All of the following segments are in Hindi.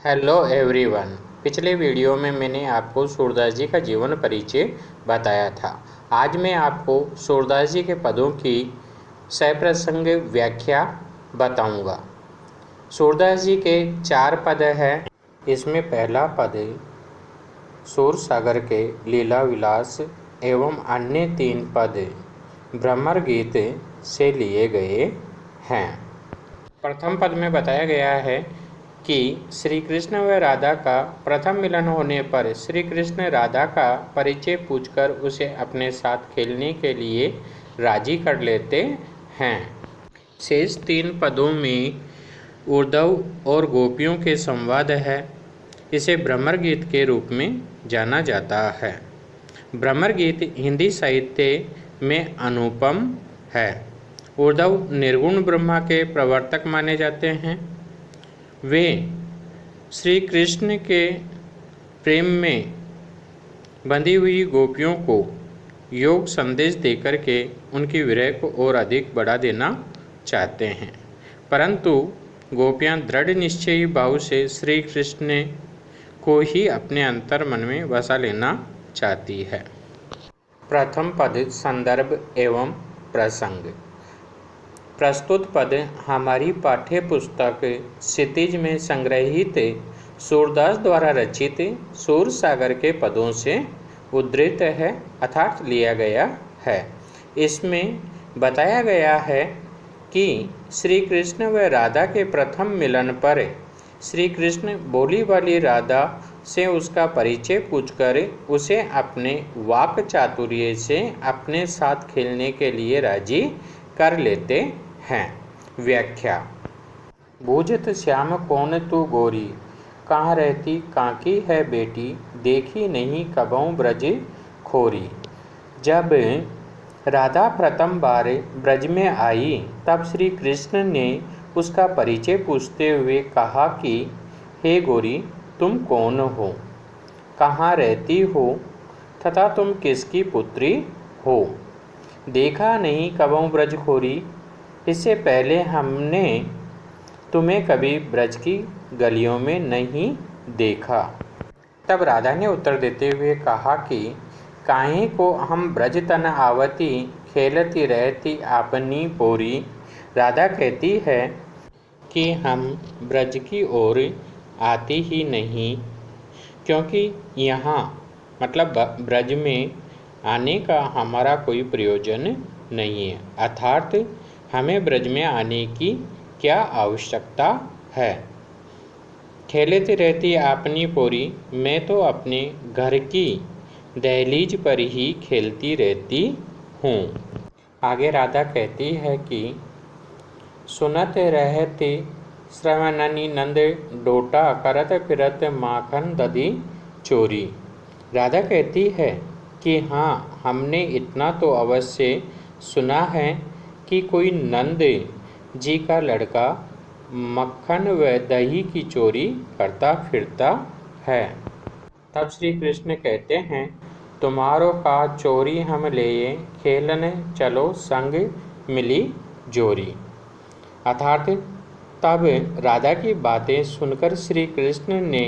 Hello everyone. पिछले वीडियो में मैंने आपको सूरदास जी का जीवन परिचय बताया था। आज मैं आपको सूरदास जी के पदों की सप्रसंग व्याख्या बताऊंगा। सूरदास जी के 4 पद हैं। इसमें पहला पद सूरसागर के लीला विलास एवं अन्य 3 पद भ्रमर गीत से लिए गए हैं। प्रथम पद में बताया गया है कि श्री कृष्ण व राधा का प्रथम मिलन होने पर श्री कृष्ण राधा का परिचय पूछकर उसे अपने साथ खेलने के लिए राजी कर लेते हैं। शेष 3 पदों में उद्धव और गोपियों के संवाद है। इसे भ्रमर गीत के रूप में जाना जाता है। भ्रमर गीत हिंदी साहित्य में अनुपम है। उद्धव निर्गुण ब्रह्मा के प्रवर्तक माने जाते हैं। वे श्री कृष्ण के प्रेम में बंधी हुई गोपियों को योग संदेश देकर के उनकी विरह को और अधिक बढ़ा देना चाहते हैं, परंतु गोपियां दृढ़ निश्चयी भाव से श्री कृष्ण को ही अपने अंतर मन में बसा लेना चाहती है। प्रथम पद संदर्भ एवं प्रसंग। प्रस्तुत पद हमारी पाठ्य पुस्तक क्षितिज में संग्रहित सूरदास द्वारा रचित सूरसागर के पदों से उद्धृत है अर्थात लिया गया है। इसमें बताया गया है कि श्री कृष्ण व राधा के प्रथम मिलन पर श्री कृष्ण भोली वाली राधा से उसका परिचय पूछकर उसे अपने वाक चातुर्य से अपने साथ खेलने के लिए राजी कर लेते हैं। व्याख्या। बूझत श्याम कौन तू गोरी, कहाँ रहती काकी है बेटी, देखी नहीं कबहू ब्रज खोरी। जब राधा प्रथम बार ब्रज में आई तब श्री कृष्ण ने उसका परिचय पूछते हुए कहा कि हे गोरी, तुम कौन हो, कहाँ रहती हो तथा तुम किसकी पुत्री हो, देखा नहीं कबहू ब्रज खोरी। इससे पहले हमने तुम्हें कभी ब्रज की गलियों में नहीं देखा। तब राधा ने उत्तर देते हुए कहा कि काहे को हम ब्रज तन आवती, खेलती रहती आपनी पोरी। राधा कहती है कि हम ब्रज की ओर आती ही नहीं, क्योंकि यहाँ मतलब ब्रज में आने का हमारा कोई प्रयोजन नहीं है, अर्थात हमें ब्रज में आने की क्या आवश्यकता है। खेलती रहती अपनी पोरी, मैं तो अपने घर की दहलीज पर ही खेलती रहती हूँ। आगे राधा कहती है कि सुनत रहते श्रवणनी नंद डोटा, करत फिरत माखन दधी चोरी। राधा कहती है कि हाँ, हमने इतना तो अवश्य सुना है कि कोई नंद जी का लड़का मक्खन व दही की चोरी करता फिरता है। तब श्री कृष्ण कहते हैं, तुम्हारो का चोरी हम लेये, खेलने चलो संग मिली जोरी। अर्थात तब राधा की बातें सुनकर श्री कृष्ण ने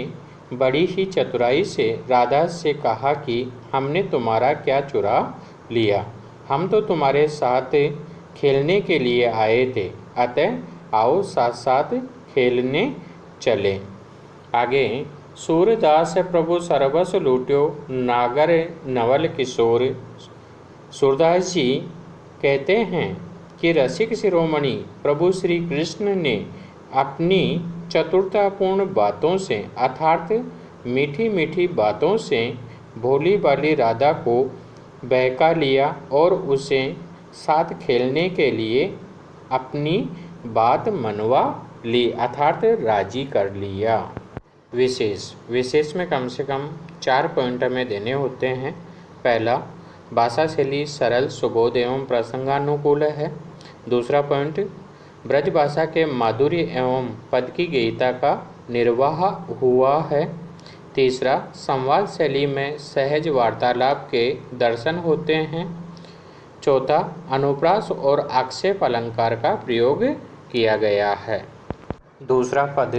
बड़ी ही चतुराई से राधा से कहा कि हमने तुम्हारा क्या चुरा लिया, हम तो तुम्हारे साथ खेलने के लिए आए थे, अतः आओ साथ साथ खेलने चले। आगे सूरदास प्रभु सरबस लूट्यो, नागर नवल किशोर। सूरदास जी कहते हैं कि रसिक शिरोमणि प्रभु श्री कृष्ण ने अपनी चतुरतापूर्ण बातों से अर्थात मीठी मीठी बातों से भोली भाली राधा को बहका लिया और उसे साथ खेलने के लिए अपनी बात मनवा ली अर्थात राजी कर लिया। विशेष में कम से कम 4 पॉइंट हमें देने होते हैं। पहला, भाषा शैली सरल सुबोध एवं प्रसंगानुकूल है। दूसरा पॉइंट, ब्रज भाषा के माधुर्य एवं पद की गीता का निर्वाह हुआ है। तीसरा, संवाद शैली में सहज वार्तालाप के दर्शन होते हैं। चौथा, अनुप्रास और आक्षेप अलंकार का प्रयोग किया गया है। दूसरा पद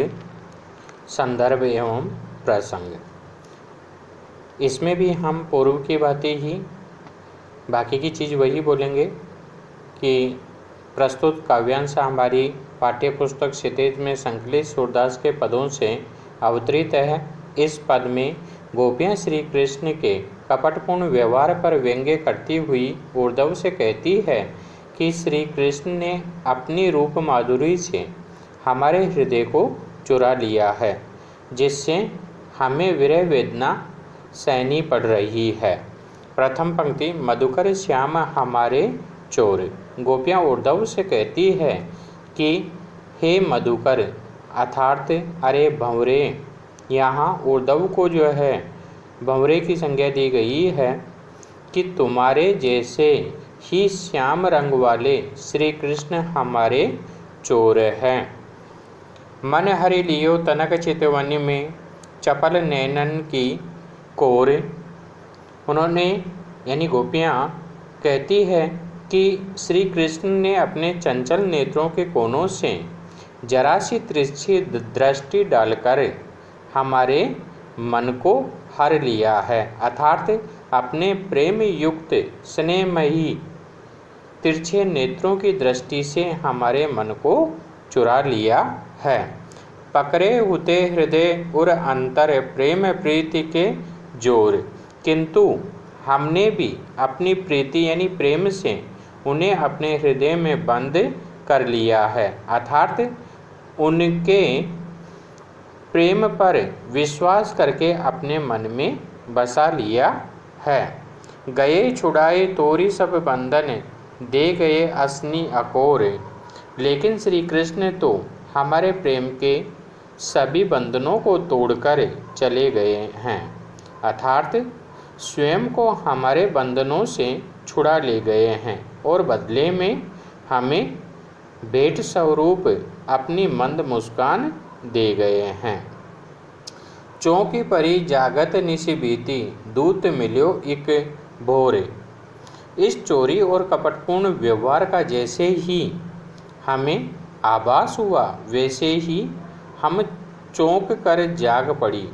संदर्भ एवं प्रसंग। इसमें भी हम पूर्व की बातें ही, बाकी की चीज़ वही बोलेंगे कि प्रस्तुत काव्यांश हमारी पाठ्य पुस्तक क्षितिज में संकलित सूरदास के पदों से अवतरित है। इस पद में गोपियाँ श्री कृष्ण के कपटपूर्ण व्यवहार पर व्यंग्य करती हुई उद्धव से कहती है कि श्री कृष्ण ने अपनी रूप माधुरी से हमारे हृदय को चुरा लिया है, जिससे हमें विरह वेदना सहनी पड़ रही है। प्रथम पंक्ति, मधुकर श्याम हमारे चोर। गोपियाँ उद्धव से कहती है कि हे मधुकर अर्थात अरे भंवरे। यहाँ उद्धव को जो है भंवरे की संज्ञा दी गई है कि तुम्हारे जैसे ही श्याम रंग वाले श्री कृष्ण हमारे चोर हैं। मन हरि लियो तनक चितवनी में चपल नैनन की कोर। उन्होंने यानी गोपियाँ कहती है कि श्री कृष्ण ने अपने चंचल नेत्रों के कोनों से जरा सी तिरछी दृष्टि डालकर हमारे मन को हर लिया है, अर्थात अपने प्रेम युक्त स्नेहमयी तिरछे नेत्रों की दृष्टि से हमारे मन को चुरा लिया है। पकड़े हुते हृदय उर अंतर प्रेम प्रीति के जोर। किंतु हमने भी अपनी प्रीति यानी प्रेम से उन्हें अपने हृदय में बंद कर लिया है, अर्थात उनके प्रेम पर विश्वास करके अपने मन में बसा लिया है। गए छुड़ाए तोरी सब बंधन दे गए असनी अकोर। लेकिन श्री कृष्ण तो हमारे प्रेम के सभी बंधनों को तोड़कर चले गए हैं, अर्थात स्वयं को हमारे बंधनों से छुड़ा ले गए हैं और बदले में हमें भेंट स्वरूप अपनी मंद मुस्कान दे गए हैं। चौकी परी जागत निशि बीती दूत मिल्यो एक भोरे। इस चोरी और कपटपूर्ण व्यवहार का जैसे ही हमें आभास हुआ, वैसे ही हम चौंक कर जाग पड़ी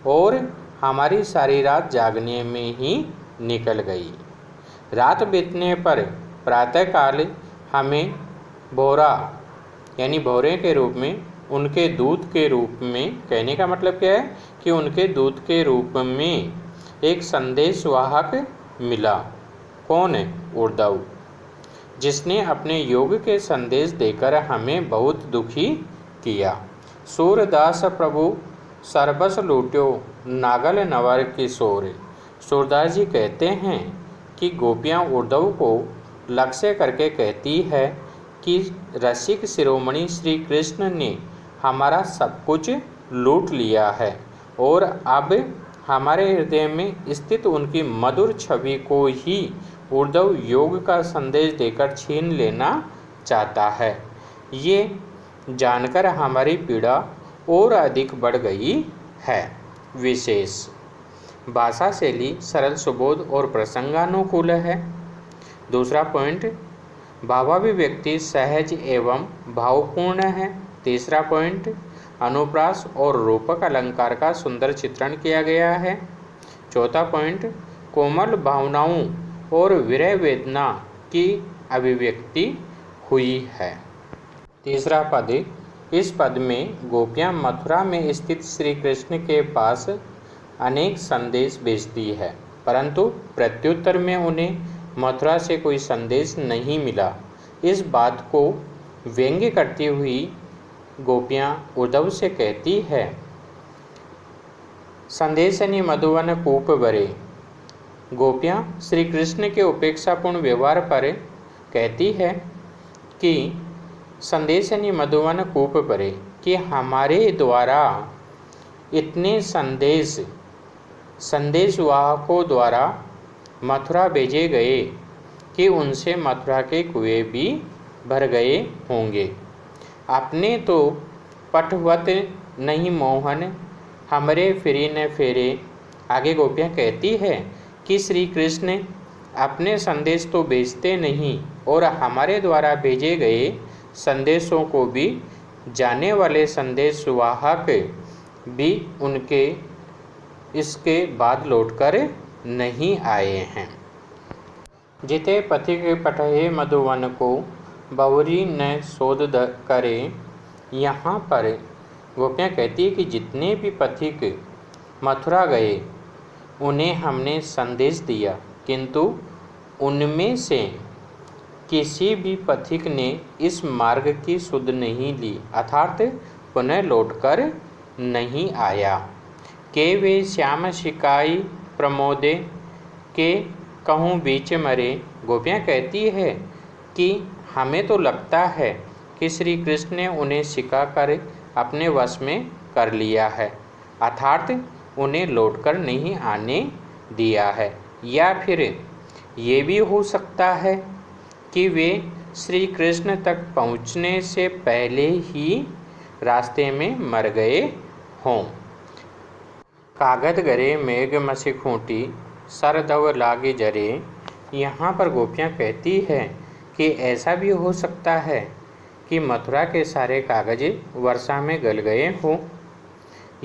और हमारी सारी रात जागने में ही निकल गई। रात बीतने पर प्रातःकाल हमें भोरा यानी भोरे के रूप में, उनके दूत के रूप में, कहने का मतलब क्या है कि उनके दूत के रूप में एक संदेशवाहक मिला। कौन है? उद्धव, जिसने अपने योग के संदेश देकर हमें बहुत दुखी किया। सूरदास प्रभु सर्वस लूट्यो नागल नवर किशोर। सूरदास जी कहते हैं कि गोपियाँ उद्धव को लक्ष्य करके कहती है कि रसिक शिरोमणि श्री कृष्ण ने हमारा सब कुछ लूट लिया है और अब हमारे हृदय में स्थित उनकी मधुर छवि को ही उद्धव योग का संदेश देकर छीन लेना चाहता है। ये जानकर हमारी पीड़ा और अधिक बढ़ गई है। विशेष भाषा शैली सरल सुबोध और प्रसंगानुकूल है। दूसरा पॉइंट, भावाभिव्यक्ति सहज एवं भावपूर्ण है। तीसरा पॉइंट, अनुप्रास और रूपक अलंकार का सुंदर चित्रण किया गया है। चौथा पॉइंट, कोमल भावनाओं और विरह वेदना की अभिव्यक्ति हुई है। तीसरा पद, इस पद में गोपियाँ मथुरा में स्थित श्री कृष्ण के पास अनेक संदेश भेजती है, परंतु प्रत्युत्तर में उन्हें मथुरा से कोई संदेश नहीं मिला। इस बात को व्यंग्य करती हुई गोपियाँ उद्धव से कहती है, संदेशनी मधुवन कूप भरे। गोपियाँ श्री कृष्ण के उपेक्षापूर्ण व्यवहार पर कहती है कि संदेशनी मधुवन कूप भरे, कि हमारे द्वारा इतने संदेशवाहकों द्वारा मथुरा भेजे गए कि उनसे मथुरा के कुएं भी भर गए होंगे। अपने तो पटवत नहीं मोहन हमरे फिरी न फेरे। आगे गोपियाँ कहती है कि श्री कृष्ण अपने संदेश तो भेजते नहीं और हमारे द्वारा भेजे गए संदेशों को भी जाने वाले संदेशवाहक भी उनके इसके बाद लौटकर नहीं आए हैं। जिते पथिक पठहे मधुवन को बवरी न शोध करे। यहाँ पर गोपियाँ कहती है कि जितने भी पथिक मथुरा गए उन्हें हमने संदेश दिया, किंतु उनमें से किसी भी पथिक ने इस मार्ग की सुध नहीं ली, अर्थात पुनः लौटकर नहीं आया। के वे श्याम शिकाई प्रमोदे के कहूँ बीच मरे। गोपियाँ कहती है कि हमें तो लगता है कि श्री कृष्ण ने उन्हें सिखा कर अपने वश में कर लिया है, अर्थात उन्हें लौटकर नहीं आने दिया है। या फिर ये भी हो सकता है कि वे श्री कृष्ण तक पहुँचने से पहले ही रास्ते में मर गए हों। कागद गरे मेघ मसी खूंटी सरदव लागे जरे। यहाँ पर गोपियाँ कहती है कि ऐसा भी हो सकता है कि मथुरा के सारे कागज वर्षा में गल गए हों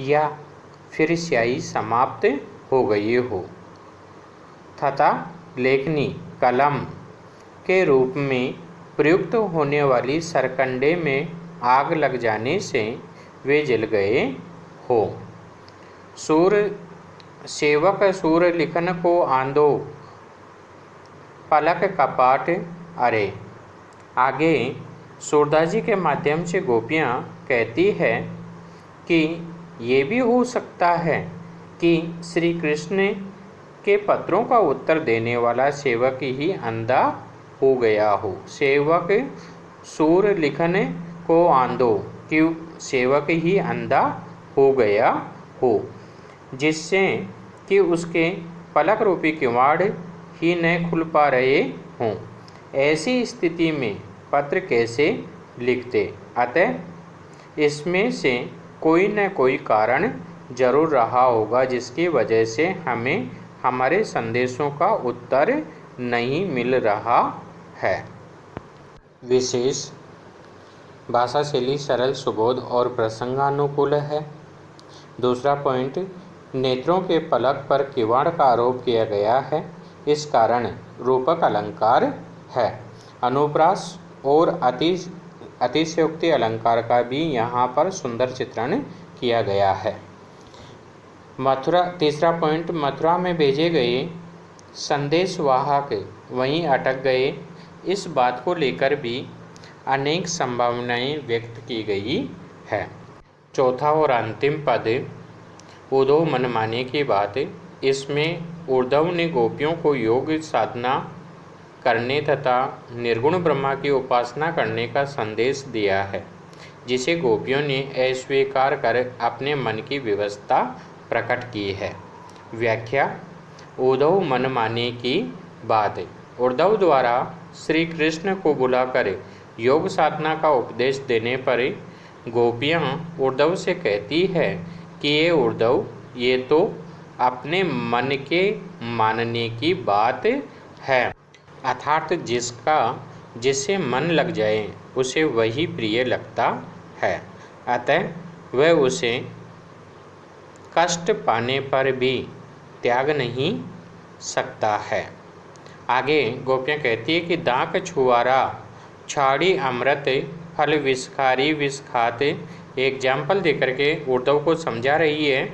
या फिर स्याही समाप्त हो गई हो तथा लेखनी कलम के रूप में प्रयुक्त होने वाली सरकंडे में आग लग जाने से वे जल गए हो। सूर सेवक सूर लिखन को आंदो पलक कपाट अरे। आगे सूरदास जी के माध्यम से गोपियाँ कहती है कि ये भी हो सकता है कि श्री कृष्ण के पत्रों का उत्तर देने वाला सेवक ही अंधा हो गया हो। सेवक सूर लिखन को आंदो कि सेवक ही अंधा हो गया हो, जिससे कि उसके पलक रूपी किवाड़ ही न खुल पा रहे हों। ऐसी स्थिति में पत्र कैसे लिखते? अतः इसमें से कोई न कोई कारण जरूर रहा होगा जिसकी वजह से हमें हमारे संदेशों का उत्तर नहीं मिल रहा है। विशेष भाषा शैली सरल, सुबोध और प्रसंगानुकूल है। दूसरा पॉइंट, नेत्रों के पलक पर किवाड़ का आरोप किया गया है, इस कारण रूपक अलंकार है। अनुप्रास और अतिशयोक्ति अलंकार का भी यहाँ पर सुंदर चित्रण किया गया है। तीसरा पॉइंट, मथुरा में भेजे गए संदेशवाहक वहीं अटक गए, इस बात को लेकर भी अनेक संभावनाएं व्यक्त की गई है। चौथा और अंतिम पद, उद्धव मनमाने की बात। इसमें उद्धव ने गोपियों को योग साधना करने तथा निर्गुण ब्रह्मा की उपासना करने का संदेश दिया है, जिसे गोपियों ने अस्वीकार कर अपने मन की व्यवस्था प्रकट की है। व्याख्या, उद्धव मनमाने की बात। उद्धव द्वारा श्री कृष्ण को बुलाकर योग साधना का उपदेश देने पर गोपियाँ उद्धव से कहती है कि ये उद्धव, ये तो अपने मन के मानने की बात है, अर्थात जिससे मन लग जाए उसे वही प्रिय लगता है, अतः वह उसे कष्ट पाने पर भी त्याग नहीं सकता है। आगे गोपियाँ कहती है कि दाक छुआरा छाड़ी अमृत फल विषखारी विष खाते। एग्जाम्पल देकर के उद्धव को समझा रही है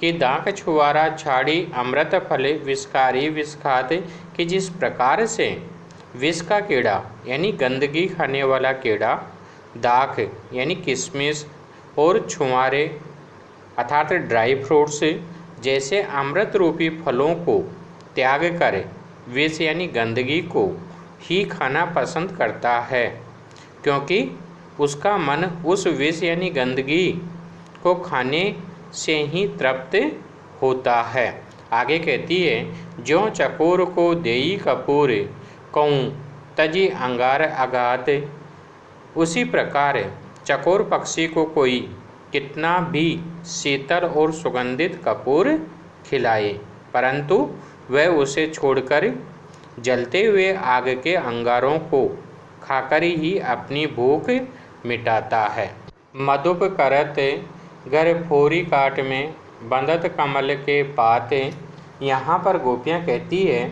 कि दाक छुआरा छाड़ी अमृत फल विषकारी विष खाते, कि जिस प्रकार से विष का कीड़ा यानी गंदगी खाने वाला कीड़ा, दाख यानी किशमिश और छुआरे अर्थात ड्राई फ्रूट्स जैसे अमृत रूपी फलों को त्याग कर विष यानी गंदगी को ही खाना पसंद करता है, क्योंकि उसका मन उस विष यानी गंदगी को खाने से ही तृप्त होता है। आगे कहती है, ज्यों चकोर को देई कपूर कहूँ तजी अंगार अगात। उसी प्रकार चकोर पक्षी को कोई कितना भी शीतल और सुगंधित कपूर खिलाए, परंतु वह उसे छोड़कर जलते हुए आग के अंगारों को खाकर ही अपनी भूख मिटाता है। मधुप करत गरफोरी काट में बंदत कमल के पाते। यहाँ पर गोपियाँ कहती है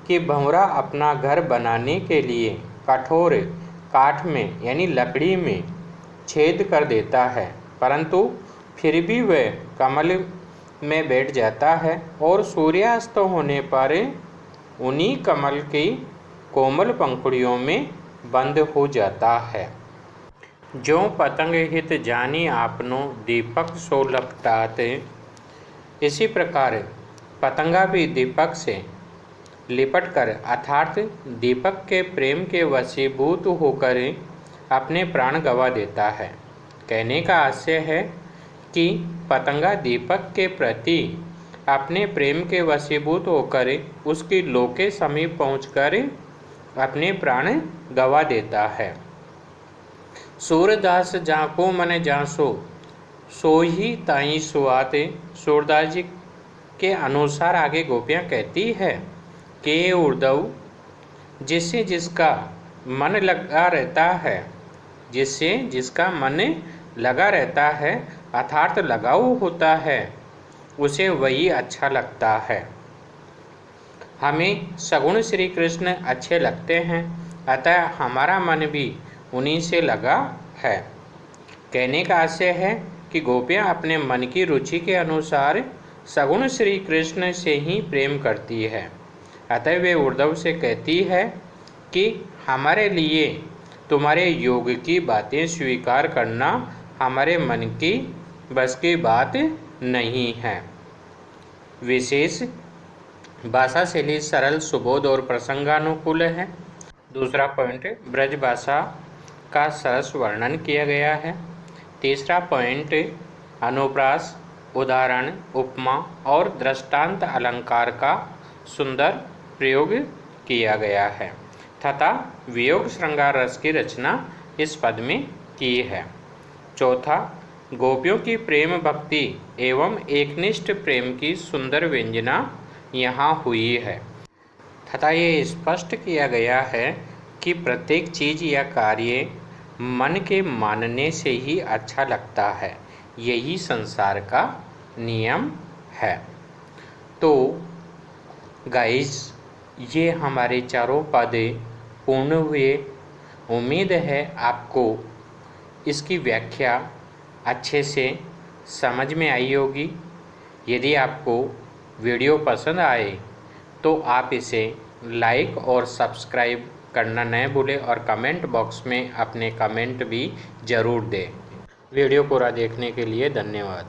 कि भंवरा अपना घर बनाने के लिए कठोर काठ में यानी लकड़ी में छेद कर देता है, परंतु फिर भी वह कमल में बैठ जाता है और सूर्यास्त होने पर उन्हीं कमल की कोमल पंखुड़ियों में बंद हो जाता है। जो पतंग हित जानी आपनो दीपक सो लपटाते। इसी प्रकार पतंगा भी दीपक से लिपटकर अर्थात दीपक के प्रेम के वशीभूत होकर अपने प्राण गंवा देता है। कहने का आशय है कि पतंगा दीपक के प्रति अपने प्रेम के वशीभूत होकर उसकी लो के समीप पहुंचकर अपने प्राण गंवा देता है। सूरदास जाको मन जासो सो ही ताई सुआते। सूरदास जी के अनुसार आगे गोपियाँ कहती है कि उर्दव जिससे जिसका मन लगा रहता है, जिससे जिसका मन लगा रहता है अर्थात लगाव होता है, उसे वही अच्छा लगता है। हमें सगुण श्री कृष्ण अच्छे लगते हैं, अतः हमारा मन भी उन्हीं से लगा है। कहने का आशय है कि गोपियाँ अपने मन की रुचि के अनुसार सगुण श्री कृष्ण से ही प्रेम करती है। अतः वे उद्धव से कहती है कि हमारे लिए तुम्हारे योग की बातें स्वीकार करना हमारे मन की बस की बात नहीं है। विशेष भाषा शैली सरल, सुबोध और प्रसंगानुकूल है। दूसरा पॉइंट, ब्रज भाषा का सरस वर्णन किया गया है। तीसरा पॉइंट, अनुप्रास, उदाहरण, उपमा और दृष्टांत अलंकार का सुंदर प्रयोग किया गया है तथा वियोग श्रृंगार रस की रचना इस पद में की है। चौथा, गोपियों की प्रेम भक्ति एवं एकनिष्ठ प्रेम की सुंदर व्यंजना यहाँ हुई है तथा ये स्पष्ट किया गया है कि प्रत्येक चीज़ या कार्य मन के मानने से ही अच्छा लगता है। यही संसार का नियम है। तो गाइस, ये हमारे चारों पद पूर्ण हुए। उम्मीद है आपको इसकी व्याख्या अच्छे से समझ में आई होगी। यदि आपको वीडियो पसंद आए तो आप इसे लाइक और सब्सक्राइब करना न भूलें और कमेंट बॉक्स में अपने कमेंट भी ज़रूर दें। वीडियो पूरा देखने के लिए धन्यवाद।